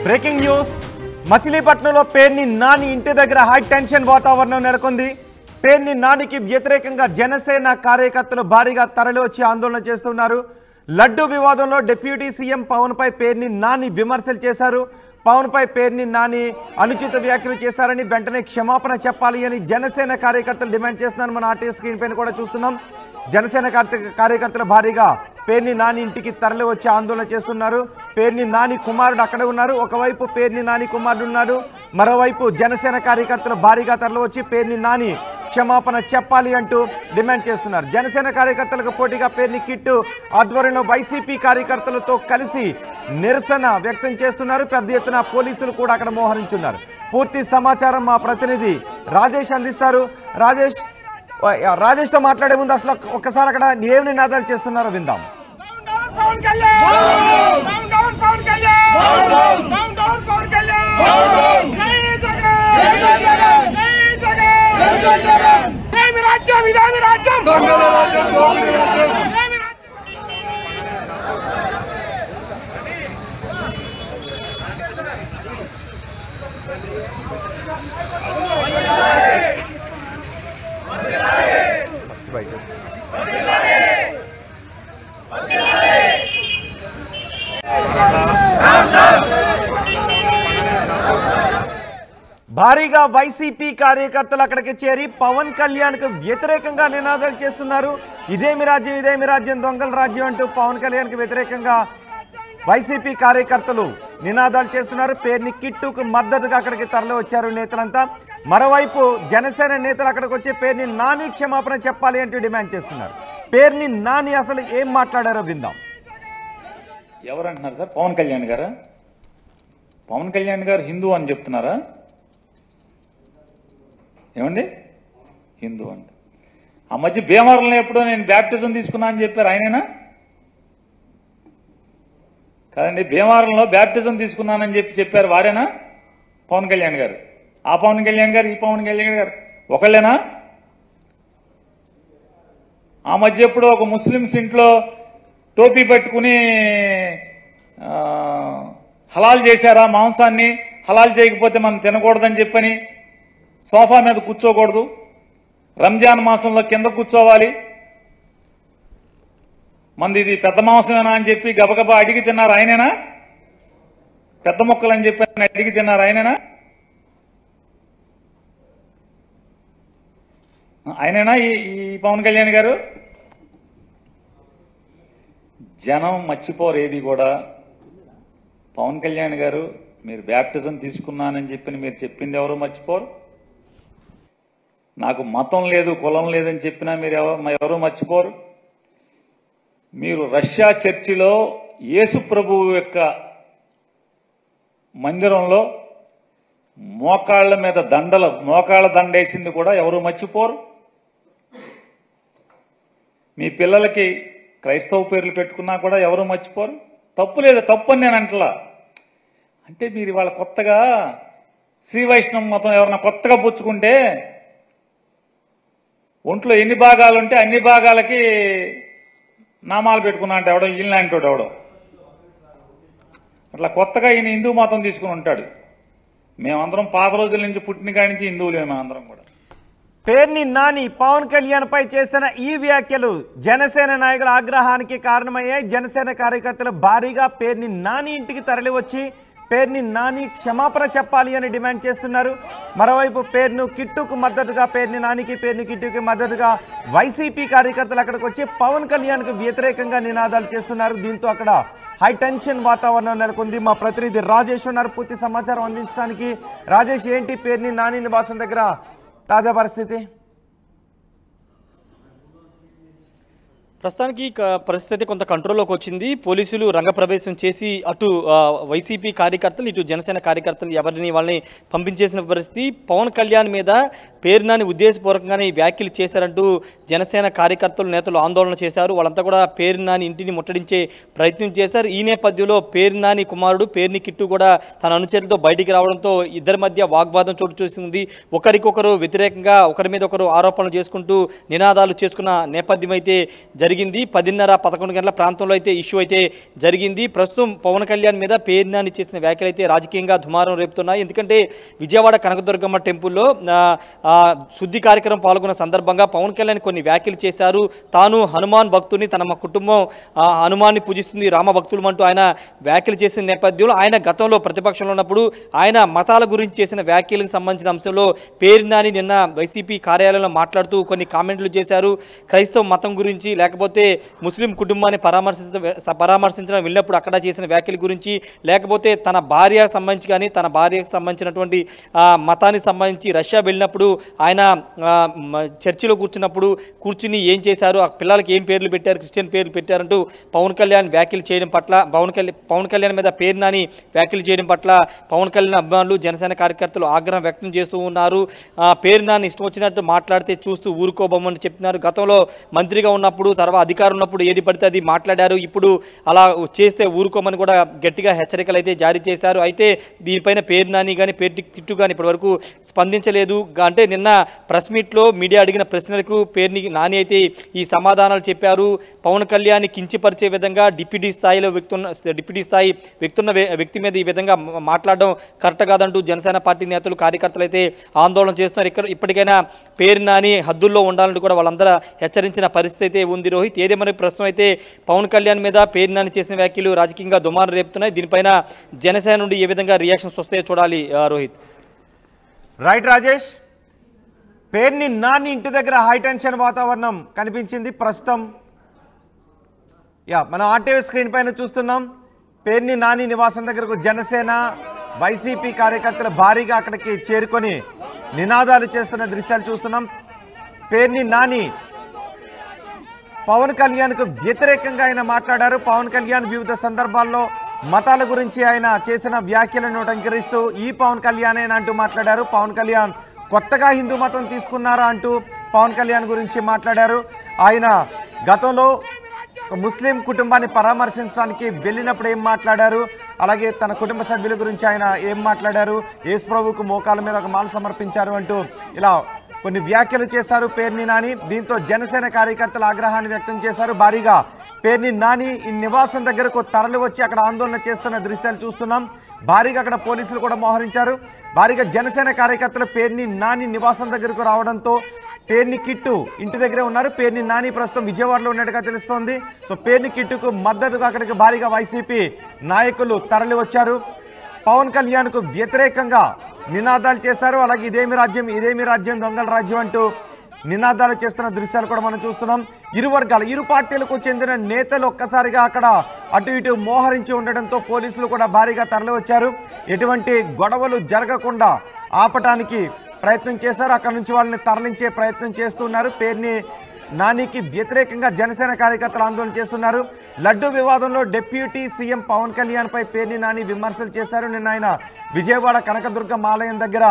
Breaking news మచిలీపట్నంలో పేర్ని నాని ఇంటి దగ్గర హై టెన్షన్ వాతావరణం నెలకొంది. పేర్ని నానికి వ్యతిరేకంగా జనసేన కార్యకర్తలు భారీగా తరలివచ్చి ఆందోళన చేస్తున్నారు. లడ్డు వివాదంలో డిప్యూటీ సీఎం పవన్ పై పేర్ని నాని విమర్శలు చేశారు. పవన్ పై పేర్ని నాని అనుచిత వ్యాఖ్యలు చేశారని వెంటనే క్షమాపణ చెప్పాలి అని జనసేన కార్యకర్తలు డిమాండ్ చేస్తున్నారు. మన ఆర్టీవీ స్క్రీన్ పైన కూడా చూస్తున్నాం. జనసేన కార్యకర్తలు భారీగా పేర్ని నాని ఇంటికి తరలి వచ్చి ఆందోళన చేస్తున్నారు. పేర్ని నాని కుమారుడు అక్కడే ఉన్నారు. ఒకవైపు పేర్ని నాని కుమారుడు ఉన్నారు, మరోవైపు జనసేన కార్యకర్తలు భారీగా తరలి వచ్చి పేర్ని నాని క్షమాపణ చెప్పాలి అంటూ డిమాండ్ చేస్తున్నారు. జనసేన కార్యకర్తలకు పోటీగా పేర్ని కిట్టు ఆధ్వర్యంలో వైసీపీ కార్యకర్తలతో కలిసి నిరసన వ్యక్తం చేస్తున్నారు. పెద్ద ఎత్తున పోలీసులు కూడా అక్కడ మోహరించున్నారు. పూర్తి సమాచారం మా ప్రతినిధి రాజేష్ అందిస్తారు. రాజేష్తో మాట్లాడే ముందు అసలు ఒక్కసారి అక్కడ ఏం నినాదాలు చేస్తున్నారో విందాం. భారీగా వైసీపీ కార్యకర్తలు అక్కడికి చేరి పవన్ కళ్యాణ్ కు వ్యతిరేకంగా నినాదాలు చేస్తున్నారు. ఇదేమి రాజ్యం, ఇదేమి రాజ్యం, దొంగల రాజ్యం అంటూ పవన్ కళ్యాణ్ కు వ్యతిరేకంగా వైసీపీ కార్యకర్తలు నినాదాలు చేస్తున్నారు. పేర్ని కిట్టుకు మద్దతుగా అక్కడికి తరలి వచ్చారు నేతలంతా. మరోవైపు జనసేన నేతలు అక్కడికి వచ్చి పేర్ని నాని క్షమాపణ చెప్పాలి అంటూ డిమాండ్ చేస్తున్నారు. పేర్ని నాని అసలు ఏం మాట్లాడారో విందాం. ఎవరంటున్నారు సార్? పవన్ కళ్యాణ్ గారా? పవన్ కళ్యాణ్ గారు హిందూ అని చెప్తున్నారా? ఏమండి హిందూ అంట. ఆ మధ్య భీమవరంలో ఎప్పుడో నేను బ్యాప్టిజం తీసుకున్నా అని చెప్పారు, ఆయనేనా? కాదండి, భీమవరంలో బ్యాప్టిజం తీసుకున్నానని చెప్పారు, వారేనా పవన్ కళ్యాణ్ గారు? ఆ పవన్ కళ్యాణ్ గారు, ఈ పవన్ కళ్యాణ్ గారు ఒకళ్ళేనా? ఆ మధ్య ఎప్పుడో ఒక ముస్లిమ్స్ ఇంట్లో టోపీ పెట్టుకుని హలాల్ చేశారా మాంసాన్ని? హలాల్ చేయకపోతే మనం తినకూడదని చెప్పని సోఫా మీద కూర్చోకూడదు, రంజాన్ మాసంలో కింద కూర్చోవాలి, మంది ఇది పెద్ద మాంసమేనా అని చెప్పి గబగబా అడిగి తిన్నారు, ఆయనేనా? పెద్ద మొక్కలు అని చెప్పి అడిగి తిన్నారు, ఆయనేనా? ఆయనేనా ఈ పవన్ కళ్యాణ్ గారు? జనం మర్చిపోరు ఏది కూడా. పవన్ కళ్యాణ్ గారు మీరు బ్యాప్టిజం తీసుకున్నానని చెప్పి మీరు చెప్పింది ఎవరు మర్చిపోరు. నాకు మతం లేదు, కులం లేదని చెప్పినా మీరు ఎవరు మర్చిపోరు. మీరు రష్యా చర్చిలో యేసు ప్రభువు యొక్క మందిరంలో మోకాళ్ల మీద మోకాళ్ళ దండేసింది కూడా ఎవరు మర్చిపోరు. మీ పిల్లలకి క్రైస్తవ పేర్లు పెట్టుకున్నా కూడా ఎవరు మర్చిపోరు. తప్పు లేదు, తప్పు అని నేను అంటలా. అంటే మీరు ఇవాళ కొత్తగా శ్రీ వైష్ణవ మతం ఎవరన్నా కొత్తగా పుచ్చుకుంటే ఒంట్లో ఎన్ని భాగాలు ఉంటే అన్ని భాగాలకి నామాలు పెట్టుకున్నా అంటే ఎవడో ఈయనలాంటి ఎవడో అట్లా కొత్తగా ఈయన హిందూ మతం తీసుకుని ఉంటాడు. మేమందరం పాత రోజుల నుంచి పుట్టిన కాడి నుంచి హిందువులే మేమందరం కూడా. పేర్ని నాని పవన్ కళ్యాణ్ పై చేసిన ఈ వ్యాఖ్యలు జనసేన నాయకుల ఆగ్రహానికి కారణమయ్యాయి. జనసేన కార్యకర్తలు భారీగా పేర్ని నాని ఇంటికి తరలి వచ్చి పేర్ని నాని క్షమాపణ చెప్పాలి అని డిమాండ్ చేస్తున్నారు. మరోవైపు పేర్ను కిట్టుకు మద్దతుగా పేర్ని నానికి పేర్ని కిట్టుకి మద్దతుగా వైసీపీ కార్యకర్తలు అక్కడికి వచ్చి పవన్ కళ్యాణ్కు వ్యతిరేకంగా నినాదాలు చేస్తున్నారు. దీంతో అక్కడ హై టెన్షన్ వాతావరణం నెలకొంది. మా ప్రతినిధి రాజేష్ ఉన్నారు పూర్తి సమాచారం అందించడానికి. రాజేష్, ఏంటి పేర్ని నాని నివాసం దగ్గర తాజా పరిస్థితి? ప్రస్తుతానికి పరిస్థితి కొంత కంట్రోల్లోకి వచ్చింది. పోలీసులు రంగప్రవేశం చేసి అటు వైసీపీ కార్యకర్తలు ఇటు జనసేన కార్యకర్తలు ఎవరిని వాళ్ళని పంపించేసిన పరిస్థితి. పవన్ కళ్యాణ్ మీద పేరు నాని ఉద్దేశపూర్వకంగానే వ్యాఖ్యలు చేశారంటూ జనసేన కార్యకర్తలు నేతలు ఆందోళన చేశారు. వాళ్ళంతా కూడా పేరు నాని ఇంటిని ముట్టడించే ప్రయత్నం చేశారు. ఈ నేపథ్యంలో పేరు నాని కుమారుడు పేర్ని కిట్టు కూడా తన అనుచరులతో బయటికి రావడంతో ఇద్దరి మధ్య వాగ్వాదం చోటు చేసుకుంది. ఒకరికొకరు వ్యతిరేకంగా ఒకరి మీద ఒకరు ఆరోపణలు చేసుకుంటూ నినాదాలు చేసుకున్న నేపథ్యం అయితే జరిగింది. జరిగింది. 10:30-11 గంటల ప్రాంతంలో అయితే ఇష్యూ అయితే జరిగింది. ప్రస్తుతం పవన్ కళ్యాణ్ మీద పేరు నాని చేసిన వ్యాఖ్యలు అయితే రాజకీయంగా దుమారం రేపుతున్నాయి. ఎందుకంటే విజయవాడ కనకదుర్గమ్మ టెంపుల్లో శుద్ధి కార్యక్రమం పాల్గొన్న సందర్భంగా పవన్ కళ్యాణ్ కొన్ని వ్యాఖ్యలు చేశారు. తాను హనుమాన్ భక్తుని, తన కుటుంబం హనుమాన్ని పూజిస్తుంది, రామ భక్తులు అంటూ ఆయన వ్యాఖ్యలు చేసిన నేపథ్యంలో ఆయన గతంలో ప్రతిపక్షంలో ఉన్నప్పుడు ఆయన మతాల గురించి చేసిన వ్యాఖ్యలకు సంబంధించిన అంశంలో పేరు నాని నిన్న వైసీపీ కార్యాలయంలో మాట్లాడుతూ కొన్ని కామెంట్లు చేశారు. క్రైస్తవ మతం గురించి, లేకపోతే ముస్లిం కుటుంబాన్ని పరామర్శించడం వెళ్ళినప్పుడు అక్కడ చేసిన వ్యాఖ్యల గురించి, లేకపోతే తన భార్యకు సంబంధించి కానీ తన భార్యకు సంబంధించినటువంటి మతానికి సంబంధించి రష్యా వెళ్ళినప్పుడు ఆయన చర్చిలో కూర్చుని ఏం చేశారు, ఆ పిల్లలకి ఏం పేర్లు పెట్టారు, క్రిస్టియన్ పేర్లు పెట్టారంటూ పవన్ కళ్యాణ్ వ్యాఖ్యలు చేయడం పట్ల పవన్ కళ్యాణ్ మీద పేరు నాని వ్యాఖ్యలు చేయడం పట్ల పవన్ కళ్యాణ్ అభిమానులు, జనసేన కార్యకర్తలు ఆగ్రహం వ్యక్తం చేస్తూ ఉన్నారు. పేరు నాని ఇష్టం వచ్చినట్టు మాట్లాడితే చూస్తూ ఊరుకోబోమని చెప్తున్నారు. గతంలో మంత్రిగా ఉన్నప్పుడు, తర్వాత అధికారం ఉన్నప్పుడు ఏది పడితే అది మాట్లాడారు. ఇప్పుడు అలా చేస్తే ఊరుకోమని కూడా గట్టిగా హెచ్చరికలు అయితే జారీ చేశారు. అయితే దీనిపైన పేరు నాని కానీ పేరు కిట్టు కానీ ఇప్పటివరకు స్పందించలేదు. అంటే నిన్న ప్రెస్ మీట్లో మీడియా అడిగిన ప్రశ్నలకు పేరు నాని అయితే ఈ సమాధానాలు చెప్పారు. పవన్ కళ్యాణ్ కించపరిచే విధంగా డిప్యూటీ స్థాయి వ్యక్తి మీద ఈ విధంగా మాట్లాడడం కరెక్ట్ కాదంటూ జనసేన పార్టీ నేతలు, కార్యకర్తలు అయితే ఆందోళన చేస్తున్నారు. ఇప్పటికైనా పేరు నాని హద్దుల్లో ఉండాలంటూ కూడా వాళ్ళందరూ హెచ్చరించిన పరిస్థితి అయితే ఉంది. రోహిత్, ఏదేమని ప్రస్తుతం అయితే పవన్ కళ్యాణ్ మీద పేరు నాని చేసిన వ్యాఖ్యలు రాజకీయంగా దుమారం రేపుతున్నాయి. దీనిపైన జనసేన నుండి ఏ విధంగా రియాక్షన్స్ వస్తాయో చూడాలి. రోహిత్. రైట్ రాజేష్, పేరుని నాని ఇంటి దగ్గర హై టెన్షన్ వాతావరణం కనిపించింది ప్రస్తుతం. మనం ఆర్టీవీ స్క్రీన్ పైన చూస్తున్నాం. పేరుని నాని నివాసం దగ్గరకు జనసేన, వైసీపీ కార్యకర్తలు భారీగా అక్కడికి చేరుకొని నినాదాలు చేస్తున్న దృశ్యాలు చూస్తున్నాం. పేరుని నాని పవన్ కళ్యాణ్కు వ్యతిరేకంగా ఆయన మాట్లాడారు. పవన్ కళ్యాణ్ వివిధ సందర్భాల్లో మతాల గురించి ఆయన చేసిన వ్యాఖ్యలను టంకరిస్తూ ఈ పవన్ కళ్యాణ్ అంటూ మాట్లాడారు. పవన్ కళ్యాణ్ కొత్తగా హిందూ మతం తీసుకున్నారా అంటూ పవన్ కళ్యాణ్ గురించి మాట్లాడారు. ఆయన గతంలో ముస్లిం కుటుంబాన్ని పరామర్శించడానికి వెళ్ళినప్పుడు ఏం మాట్లాడారు, అలాగే తన కుటుంబ సభ్యుల గురించి ఆయన ఏం మాట్లాడారు, యేసు ప్రభువుకు మోకాల మీద ఒక మాల సమర్పించారు అంటూ ఇలా కొన్ని వ్యాఖ్యలు చేశారు పేరుని నాని. దీంతో జనసేన కార్యకర్తలు ఆగ్రహాన్ని వ్యక్తం చేశారు. భారీగా పేరుని నాని ఈ నివాసం దగ్గరకు తరలి వచ్చి అక్కడ ఆందోళన చేస్తున్న దృశ్యాలు చూస్తున్నాం. భారీగా అక్కడ పోలీసులు కూడా మోహరించారు. భారీగా జనసేన కార్యకర్తలు పేరుని నాని నివాసం దగ్గరకు రావడంతో పేరుని కిట్టు ఇంటి దగ్గరే ఉన్నారు. పేరుని నాని ప్రస్తుతం విజయవాడలో ఉన్నట్టుగా తెలుస్తోంది. సో పేరుని కిట్టుకు మద్దతుగా అక్కడికి భారీగా వైసీపీ నాయకులు తరలి వచ్చారు. పవన్ కళ్యాణ్కు వ్యతిరేకంగా నినాదాలు చేశారు. అలాగే ఇదేమి రాజ్యం దొంగల రాజ్యం అంటూ నినాదాలు చేస్తున్న దృశ్యాలు కూడా మనం చూస్తున్నాం. ఇరు వర్గాలు, ఇరు పార్టీలకు చెందిన నేతలు ఒక్కసారిగా అక్కడ అటు ఇటు మోహరించి ఉండడంతో పోలీసులు కూడా భారీగా తరలి వచ్చారు. ఎటువంటి గొడవలు జరగకుండా ఆపటానికి ప్రయత్నం చేశారు. అక్కడ నుంచి వాళ్ళని తరలించే ప్రయత్నం చేస్తున్నారు. పేరుని నానికి వ్యతిరేకంగా జనసేన కార్యకర్తలు ఆందోళన చేస్తున్నారు. లడ్డు వివాదంలో డిప్యూటీ సీఎం పవన్ కళ్యాణ్ పై పేరుని నాని విమర్శలు చేశారు. నిన్న ఆయన విజయవాడ కనకదుర్గమ్మ ఆలయం దగ్గర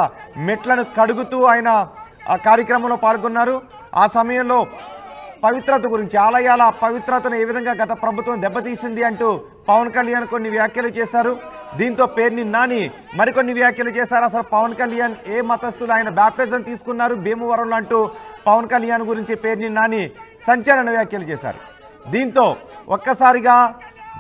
మెట్లను కడుగుతూ ఆయన ఆ కార్యక్రమంలో పాల్గొన్నారు. ఆ సమయంలో పవిత్రత గురించి, ఆలయాల పవిత్రతను ఏ విధంగా గత ప్రభుత్వం దెబ్బతీసింది అంటూ పవన్ కళ్యాణ్ కొన్ని వ్యాఖ్యలు చేశారు. దీంతో పేరుని నాని మరికొన్ని వ్యాఖ్యలు చేశారు. అసలు పవన్ కళ్యాణ్ ఏ మతస్థులు, ఆయన బ్యాప్టిజం తీసుకున్నారు భీమవరంలో అంటూ పవన్ కళ్యాణ్ గురించి పేరుని నాని సంచలన వ్యాఖ్యలు చేశారు. దీంతో ఒక్కసారిగా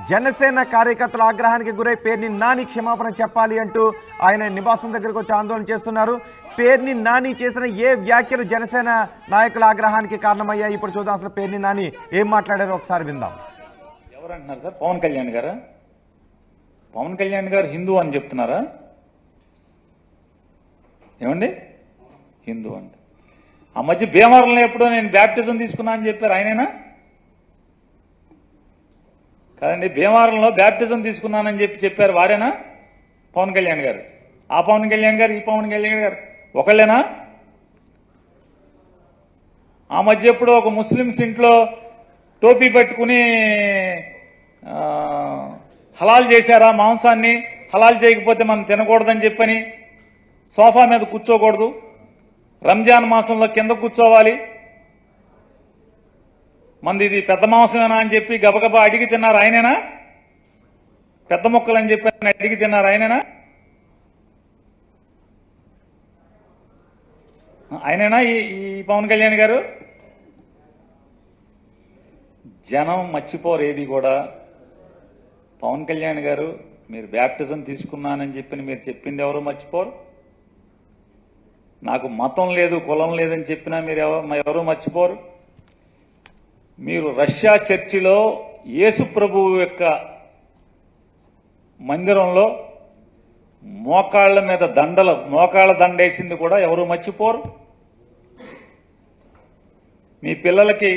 జనసేన కార్యకర్తల ఆగ్రహానికి గురై పేరుని నాని క్షమాపణ చెప్పాలి అంటూ ఆయన నివాసం దగ్గరకు వచ్చి ఆందోళన చేస్తున్నారు. పేరుని నాని చేసిన ఏ వ్యాఖ్యలు జనసేన నాయకుల ఆగ్రహానికి కారణమయ్యాయి ఇప్పుడు చూద్దాం. అసలు పేరుని నాని ఏం మాట్లాడారో ఒకసారి విందాం. ఎవరంటున్నారు సార్? పవన్ కళ్యాణ్ గారా? పవన్ కళ్యాణ్ గారు హిందూ అని చెప్తున్నారా? ఏమండి హిందూ అంటే ఆ మధ్య భీమవరంలో ఎప్పుడో నేను బ్యాప్టిజం తీసుకున్నా అని చెప్పారు, ఆయనేనా? కాదండి, భీమవరంలో బ్యాప్టిజం తీసుకున్నానని చెప్పారు, వారేనా పవన్ కళ్యాణ్ గారు? ఆ పవన్ కళ్యాణ్ గారు ఈ పవన్ కళ్యాణ్ గారు ఒకళ్ళేనా? ఆ మధ్య ఎప్పుడో ఒక ముస్లిమ్స్ ఇంట్లో టోపీ పెట్టుకుని హలాల్ చేశారా మాంసాన్ని, హలాల్ చేయకపోతే మనం తినకూడదని చెప్పని సోఫా మీద కూర్చోకూడదు, రంజాన్ మాసంలో కింద కూర్చోవాలి, మంది ఇది పెద్ద మాంసమేనా అని చెప్పి గబగబా అడిగి తిన్నారు, ఆయనేనా? పెద్ద మొక్కలు అని చెప్పి అడిగి తిన్నారు, ఆయనేనా? ఆయనేనా ఈ పవన్ కళ్యాణ్ గారు? జనం మర్చిపోరు ఏది కూడా. పవన్ కళ్యాణ్ గారు మీరు బ్యాప్టిజం తీసుకున్నానని చెప్పి మీరు చెప్పింది ఎవరు మర్చిపోరు. నాకు మతం లేదు కులం లేదని చెప్పినా మీరు ఎవరు మర్చిపోరు. మీరు రష్యా చర్చిలో యేసు ప్రభువు యొక్క మందిరంలో మోకాళ్ల మీద మోకాళ్ళ దండేసింది కూడా ఎవరు మర్చిపోరు. మీ పిల్లలకి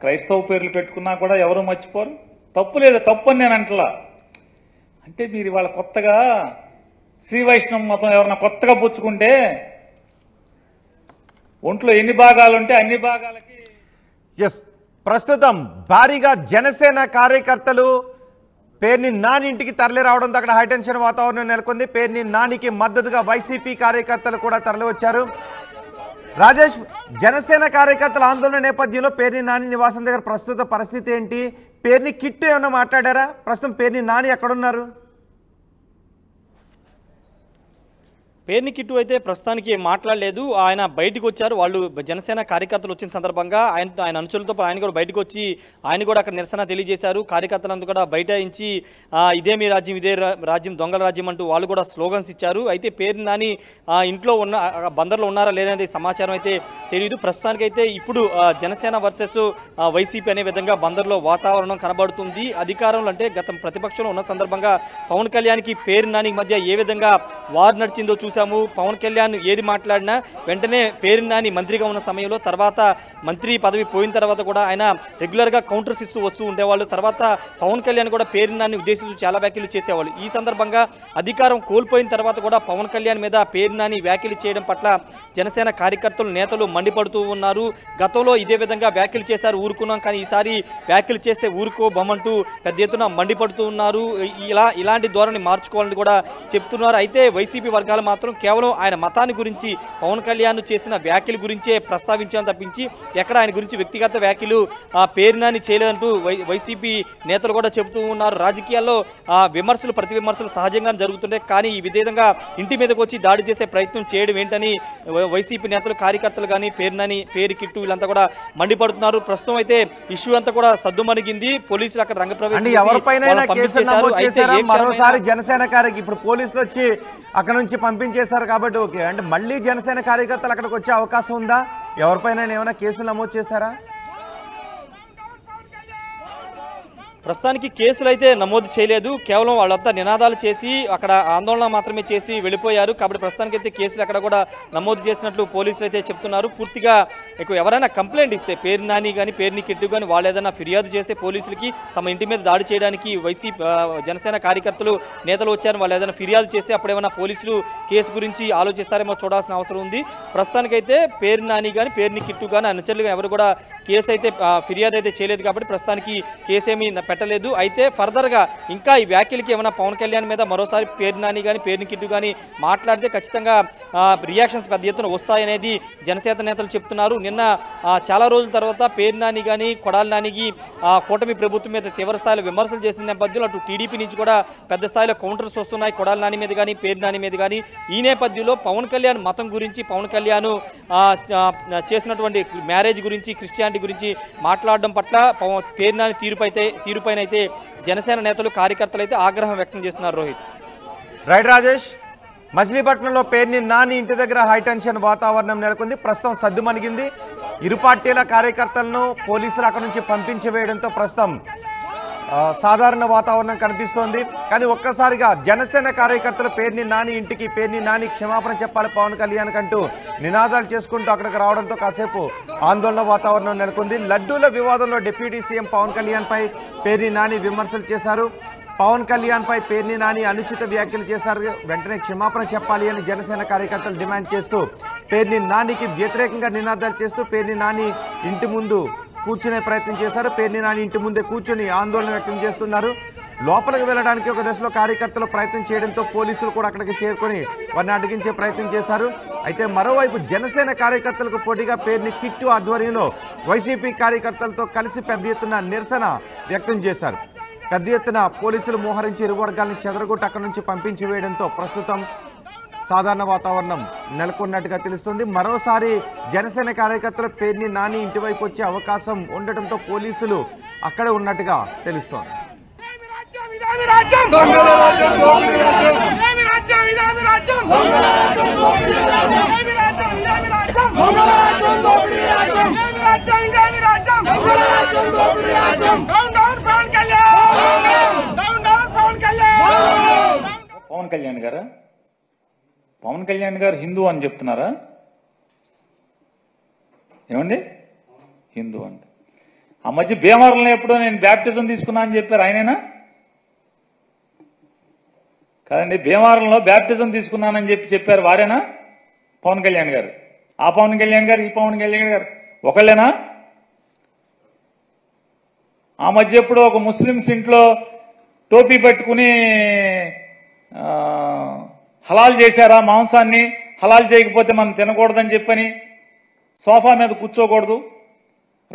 క్రైస్తవ పేర్లు పెట్టుకున్నా కూడా ఎవరు మర్చిపోరు. తప్పు లేదు, తప్పు అని నేను అంటలా. అంటే మీరు ఇవాళ కొత్తగా శ్రీ వైష్ణవ మతం ఎవరన్నా కొత్తగా పుచ్చుకుంటే ఒంట్లో ఎన్ని భాగాలు ఉంటే అన్ని భాగాలకి. ఎస్, ప్రస్తుతం భారీగా జనసేన కార్యకర్తలు పేర్ని నాని ఇంటికి తరలి రావడంతో అక్కడ హైటెన్షన్ వాతావరణం నెలకొంది. పేర్ని నానికి మద్దతుగా వైసీపీ కార్యకర్తలు కూడా తరలి వచ్చారు. రాజేష్, జనసేన కార్యకర్తల ఆందోళన నేపథ్యంలో పేర్ని నాని నివాసం దగ్గర ప్రస్తుత పరిస్థితి ఏంటి? పేర్ని కిట్టు ఏమన్నా మాట్లాడారా? ప్రస్తుతం పేర్ని నాని ఎక్కడున్నారు? పేర్ని కిట్టు అయితే ప్రస్తుతానికి మాట్లాడలేదు. ఆయన బయటకు వచ్చారు. వాళ్ళు జనసేన కార్యకర్తలు వచ్చిన సందర్భంగా ఆయన అనుచరులతో ఆయన కూడా బయటకు వచ్చి ఆయన కూడా అక్కడ నిరసన తెలియజేశారు. కార్యకర్తలంతా కూడా బయటించి ఇదే మీ రాజ్యం, ఇదే రాజ్యం, దొంగల రాజ్యం అంటూ వాళ్ళు కూడా స్లోగన్స్ ఇచ్చారు. అయితే పేర్ని నాని ఇంట్లో ఉన్న బందర్లో ఉన్నారా లేదనేది సమాచారం అయితే తెలియదు. ప్రస్తుతానికైతే ఇప్పుడు జనసేన వర్సెస్ వైసీపీ అనే విధంగా బందర్లో వాతావరణం కనబడుతుంది. అధికారంలో అంటే గత ప్రతిపక్షంలో ఉన్న సందర్భంగా పవన్ కళ్యాణ్కి పేర్ని నాని మధ్య ఏ విధంగా వార్ నడిచిందో చూసాము. పవన్ కళ్యాణ్ ఏది మాట్లాడినా వెంటనే పేర్ని నాని మంత్రిగా ఉన్న సమయంలో, తర్వాత మంత్రి పదవి పోయిన తర్వాత కూడా ఆయన రెగ్యులర్గా కౌంటర్స్ ఇస్తూ వస్తూ ఉండేవాళ్ళు. తర్వాత పవన్ కళ్యాణ్ కూడా పేర్ని నాని ఉద్దేశిస్తూ చాలా వ్యాఖ్యలు చేసేవాళ్ళు. ఈ సందర్భంగా అధికారం కోల్పోయిన తర్వాత కూడా పవన్ కళ్యాణ్ మీద పేర్ని నాని వ్యాఖ్యలు చేయడం పట్ల జనసేన కార్యకర్తలు, నేతలు మండిపడుతూ ఉన్నారు. గతంలో ఇదే విధంగా వ్యాఖ్యలు చేశారు, ఊరుకున్నాం, కానీ ఈసారి వ్యాఖ్యలు చేస్తే ఊరుకోబోమంటూ పెద్ద ఎత్తున మండిపడుతూ ఉన్నారు. ఇలాంటి ధోరణి మార్చుకోవాలని కూడా చెప్తున్నారు. అయితే వైసీపీ వర్గాలు మాత్రం కేవలం ఆయన మతాన్ని గురించి, పవన్ కళ్యాణ్ చేసిన వ్యాఖ్యల గురించే ప్రస్తావించాలని తప్పించి ఎక్కడ ఆయన గురించి వ్యక్తిగత వ్యాఖ్యలు పేర్ని నాని చేయలేదంటూ వైసీపీ నేతలు కూడా చెబుతూ ఉన్నారు. రాజకీయాల్లో విమర్శలు, ప్రతి విమర్శలు సహజంగానే జరుగుతుంటాయి, కానీ ఈ విధంగా ఇంటి మీదకి వచ్చి దాడి చేసే ప్రయత్నం చేయడం ఏంటని వైసీపీ నేతలు, కార్యకర్తలు కానీ పేర్ని నాని, పేరు కిట్టు వీళ్ళంతా కూడా మండిపడుతున్నారు. ప్రస్తుతం అయితే ఇష్యూ అంతా కూడా సద్దుమణిగింది. పోలీసులు అక్కడ రంగప్రవేశం జనసేన కార్యకర్త ఇప్పుడు పోలీసులు వచ్చి అక్కడ నుంచి పంపించేశారు కాబట్టి ఓకే. అంటే మళ్ళీ జనసేన కార్యకర్తలు అక్కడికి వచ్చే అవకాశం ఉందా? ఎవరిపైన ఏమైనా కేసులు నమోదు చేశారా? ప్రస్తుతానికి కేసులు అయితే నమోదు చేయలేదు. కేవలం వాళ్ళంతా నినాదాలు చేసి అక్కడ ఆందోళన మాత్రమే చేసి వెళ్ళిపోయారు. కాబట్టి ప్రస్తుతానికి అయితే కేసులు అక్కడ కూడా నమోదు చేసినట్లు పోలీసులు అయితే చెప్తున్నారు. పూర్తిగా ఎవరైనా కంప్లైంట్ ఇస్తే పేర్ని నాని కానీ పేర్ని కిట్టు కానీ వాళ్ళు ఏదైనా ఫిర్యాదు చేస్తే పోలీసులకి తమ ఇంటి మీద దాడి చేయడానికి వైసీపీ జనసేన కార్యకర్తలు, నేతలు వచ్చారు. వాళ్ళు ఏదైనా ఫిర్యాదు చేస్తే అప్పుడు ఏమైనా పోలీసులు కేసు గురించి ఆలోచిస్తారేమో చూడాల్సిన అవసరం ఉంది. ప్రస్తుతానికైతే పేర్ని నాని కానీ పేర్ని కిట్టు కానీ అనుచరులు ఎవరు కూడా కేసు అయితే ఫిర్యాదు అయితే చేయలేదు. కాబట్టి ప్రస్తుతానికి కేసు ఏమీ పెట్టలేదు. అయితే ఫర్దర్గా ఇంకా ఈ వ్యాఖ్యలకి ఏమైనా పవన్ కళ్యాణ్ మీద మరోసారి పేర్ని నాని కానీ పేర్ని కిట్టు కానీ మాట్లాడితే ఖచ్చితంగా రియాక్షన్స్ పెద్ద ఎత్తున వస్తాయనేది జనసేన నేతలు చెప్తున్నారు. నిన్న చాలా రోజుల తర్వాత పేర్ని నాని కానీ కొడాలి నానికి కూటమి ప్రభుత్వం మీద తీవ్ర స్థాయిలో విమర్శలు చేసిన నేపథ్యంలో అటు టీడీపీ నుంచి కూడా పెద్ద స్థాయిలో కౌంటర్స్ వస్తున్నాయి కొడాలి నాని మీద కానీ పేర్ని నాని మీద కానీ. ఈ నేపథ్యంలో పవన్ కళ్యాణ్ మతం గురించి, పవన్ కళ్యాణ్ చేసినటువంటి మ్యారేజ్ గురించి, క్రిస్టియానిటీ గురించి మాట్లాడడం పట్ల పేర్ని నాని తీరుపైన అయితే జనసేన నేతలు, కార్యకర్తలు అయితే ఆగ్రహం వ్యక్తం చేస్తున్నారు. రోహిత్, రైట్. రాజేష్, మచిలీపట్నంలో పేర్ని నాని ఇంటి దగ్గర హైటెన్షన్ వాతావరణం నెలకొంది. ప్రస్తుతం సద్దుమణిగింది. ఇరు పార్టీల కార్యకర్తలను పోలీసులు అక్కడ నుంచి పంపించి వేయడంతో ప్రస్తుతం సాధారణ వాతావరణం కనిపిస్తోంది. కానీ ఒక్కసారిగా జనసేన కార్యకర్తలు పేర్ని నాని ఇంటికి, పేర్ని నాని క్షమాపణ చెప్పాలి పవన్ కళ్యాణ్ కంటూ నినాదాలు చేసుకుంటూ అక్కడికి రావడంతో కాసేపు ఆందోళన వాతావరణం నెలకొంది. లడ్డూల వివాదంలో డిప్యూటీ సీఎం పవన్ కళ్యాణ్ పై పేర్ని నాని విమర్శలు చేశారు. పవన్ కళ్యాణ్ పై పేర్ని నాని అనుచిత వ్యాఖ్యలు చేశారు. వెంటనే క్షమాపణ చెప్పాలి అని జనసేన కార్యకర్తలు డిమాండ్ చేస్తూ పేర్ని నానికి వ్యతిరేకంగా నినాదాలు చేస్తూ పేర్ని నాని ఇంటి ముందు కూర్చునే ప్రయత్నం చేశారు. పేర్ని నాని ఇంటి ముందే కూర్చొని ఆందోళన వ్యక్తం చేస్తున్నారు. లోపలికి వెళ్ళడానికి ఒక దశలో కార్యకర్తలు ప్రయత్నం చేయడంతో పోలీసులు కూడా అక్కడికి చేరుకొని వారిని అడ్డగించే ప్రయత్నం చేశారు. అయితే మరోవైపు జనసేన కార్యకర్తలకు పోటీగా పేర్ని కిట్టు ఆధ్వర్యంలో వైసీపీ కార్యకర్తలతో కలిసి పెద్ద ఎత్తున నిరసన వ్యక్తం చేశారు. పెద్ద ఎత్తున పోలీసులు మోహరించి ఇరు వర్గాలను చెదరగొట్టి అక్కడి నుంచి పంపించి వేయడంతో ప్రస్తుతం సాధారణ వాతావరణం నెలకొన్నట్టుగా తెలుస్తుంది. మరోసారి జనసేన కార్యకర్తల పేర్ని నాని ఇంటివైపు వచ్చే అవకాశం ఉండటంతో పోలీసులు అక్కడే ఉన్నట్టుగా తెలుస్తోంది. పవన్ కళ్యాణ్ గారా? పవన్ కళ్యాణ్ గారు హిందూ అని చెప్తున్నారా? ఏమండి హిందూ అంటే ఆ మధ్య భీమవరంలో ఎప్పుడో నేను బ్యాప్టిజం తీసుకున్నా అని చెప్పారు, ఆయనేనా? కాదండి, భీమవరంలో బ్యాప్టిజం తీసుకున్నానని చెప్పారు, వారేనా? పవన్ కళ్యాణ్ గారు. ఆ పవన్ కళ్యాణ్ గారు ఈ పవన్ కళ్యాణ్ గారు ఒకళ్ళేనా? ఆ మధ్య ఎప్పుడో ఒక ముస్లిమ్స్ ఇంట్లో టోపీ పెట్టుకుని హలాల్ చేశారా మాంసాన్ని, హలాల్ చేయకపోతే మనం తినకూడదని చెప్పని సోఫా మీద కూర్చోకూడదు,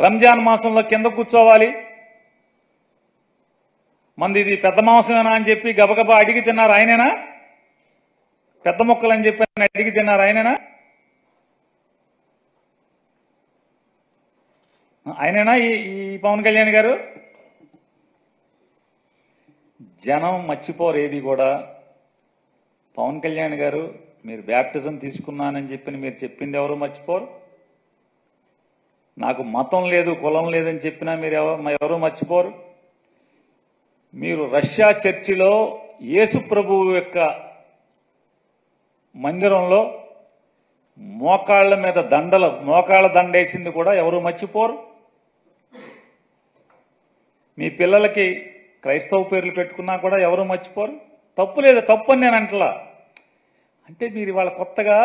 రంజాన్ మాసంలో కింద కూర్చోవాలి, మంది ఇది పెద్ద మాంసమేనా అని చెప్పి గబగబా అడిగి తిన్నారు, ఆయనేనా? పెద్ద మొక్కలు అని చెప్పి అడిగి తిన్నారు, ఆయనేనా? ఆయనేనా ఈ పవన్ కళ్యాణ్ గారు? జనం మర్చిపోరు ఏది కూడా. పవన్ కళ్యాణ్ గారు మీరు బ్యాప్టిజం తీసుకున్నానని చెప్పి మీరు చెప్పింది ఎవరు మర్చిపోరు. నాకు మతం లేదు కులం లేదని చెప్పినా మీరు ఎవరు మర్చిపోరు. మీరు రష్యా చర్చిలో యేసు ప్రభువు యొక్క మందిరంలో మోకాళ్ల మీద మోకాళ్ళ దండేసింది కూడా ఎవరు మర్చిపోరు. మీ పిల్లలకి క్రైస్తవ పేర్లు పెట్టుకున్నా కూడా ఎవరు మర్చిపోరు. తప్పు లేదు, తప్పు అని నేను అంటలా. అంటే మీరు వాళ్ళ కొత్తగా